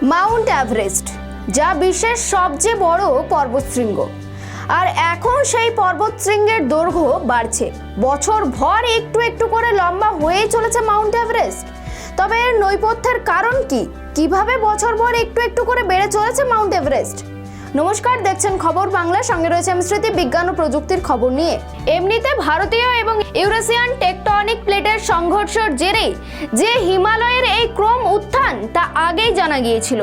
Mount Everest, যা বিশ্বের সবচেয়ে বড় পর্বতশৃঙ্গ। আর এখন সেই পর্বতশৃঙ্গের দৈর্ঘ্য বাড়ছে, বছর ভর একটু একটু করে লম্বা হয়েই চলেছে মাউন্ট এভারেস্ট। তবে এর নৈপথ্যের কারণ কি? কিভাবে বছর ভর একটু একটু করে বেড়ে চলেছে মাউন্ট এভারেস্ট? নমস্কার, দেখছেন খবর বাংলা, সঙ্গে রয়েছে আমি স্মৃতি। বিজ্ঞান ও প্রযুক্তির খবর নিয়ে। এমনিতে ভারতীয় এবং ইউরেশিয়ান টেকটনিক প্লেটের সংঘর্ষের জেরে যে হিমালয়ের এই ক্রম উত্থান তা আগেই জানা গিয়েছিল।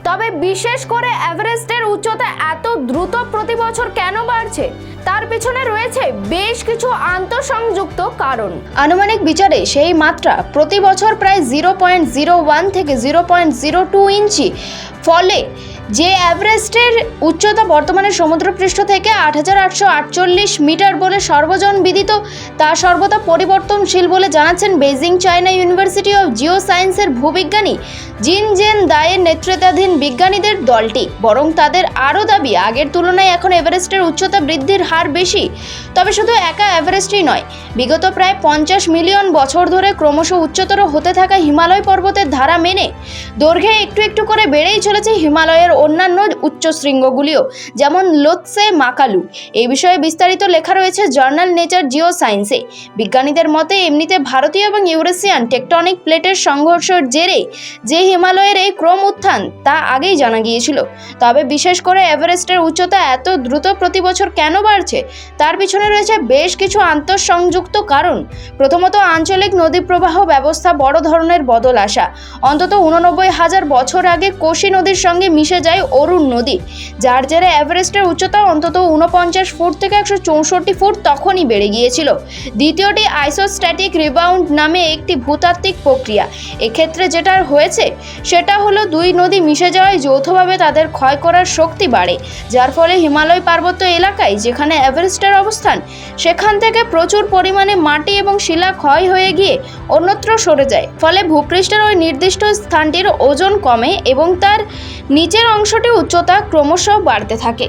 তবে বিশেষ করে এভারেস্টের উচ্চতা এত দ্রুত প্রতি বছর কেন বাড়ছে, তার পিছনে রয়েছে বেশ কিছু আন্তঃসংযুক্ত কারণ। আনুমানিক বিচারে সেই মাত্রা প্রতি বছর প্রায় 0.01 থেকে 0.02 ইঞ্চি। ফলে যে এভারেস্টের উচ্চতা বর্তমানে সমুদ্রপৃষ্ঠ থেকে 8,848 মিটার বলে সর্বজন বিদিত, তা সর্বদা পরিবর্তনশীল বলে জানাচ্ছেন Beijing China university of Jio সায়েন্সের ভূবিজ্ঞানী জিন জেন দায়ের নেতৃত্বাধীন বিজ্ঞানীদের দলটি। বরং তাদের আরও দাবি, আগের তুলনায় এখন এভারেস্টের উচ্চতা বৃদ্ধির হার বেশি। তবে শুধু একা এভারেস্টই নয়, বিগত প্রায় 50 মিলিয়ন বছর ধরে ক্রমশ উচ্চতর হতে থাকা হিমালয় পর্বতের ধারা মেনে দৈর্ঘ্যে একটু একটু করে বেড়েই চলেছে হিমালয়ের অন্যান্য উচ্চ শৃঙ্গগুলিও, যেমন লোৎসে মাকালু। এই বিষয়ে বিস্তারিত লেখা রয়েছে জার্নাল নেচার জিও সায়েন্সে। বিজ্ঞানীদের মতে, এমনিতে ভারতীয় এবং ইউরেশিয়ান টেকটনিক প্লেটের সংঘর্ষের জেরে যে হিমালয়ের এই ক্রম উত্থান তা আগেই জানা গিয়েছিল। তবে বিশেষ করে এভারেস্টের উচ্চতা এত দ্রুত প্রতি বছর কেন বাড়ছে, তার পিছনে রয়েছে বেশ কিছু আন্তঃসংযুক্ত কারণ। প্রথমত, আঞ্চলিক নদী প্রবাহ ব্যবস্থা বড় ধরনের বদল আসা। অন্তত 89,000 বছর আগে কোশি নদীর সঙ্গে মিশে যায় অরুণ নদী, যার জেরে এভারেস্টের উচ্চতা অন্তত 49 ফুট থেকে 164 ফুট তখনই বেড়ে গিয়েছিল। দ্বিতীয়টি, আইসোস্ট্যাটিক রিবাউন্ড নামে একটি ভূতাত্ত্বিক প্রক্রিয়া। এক্ষেত্রে যেটা হয়েছে সেটা হলো দুই নদী মিশে যাওয়ায় যৌথভাবে তাদের ক্ষয় করার শক্তি বাড়ে, যার ফলে হিমালয় পার্বত্য এলাকায় যেখানে এভারেস্টের অবস্থান, সেখান থেকে প্রচুর পরিমাণে মাটি এবং শিলা ক্ষয় হয়ে গিয়ে অন্যত্র সরে যায়। ফলে ভূপৃষ্ঠের ওই নির্দিষ্ট স্থানটির ওজন কমে এবং তার নিচের অংশটি উচ্চতা ক্রমশ বাড়তে থাকে।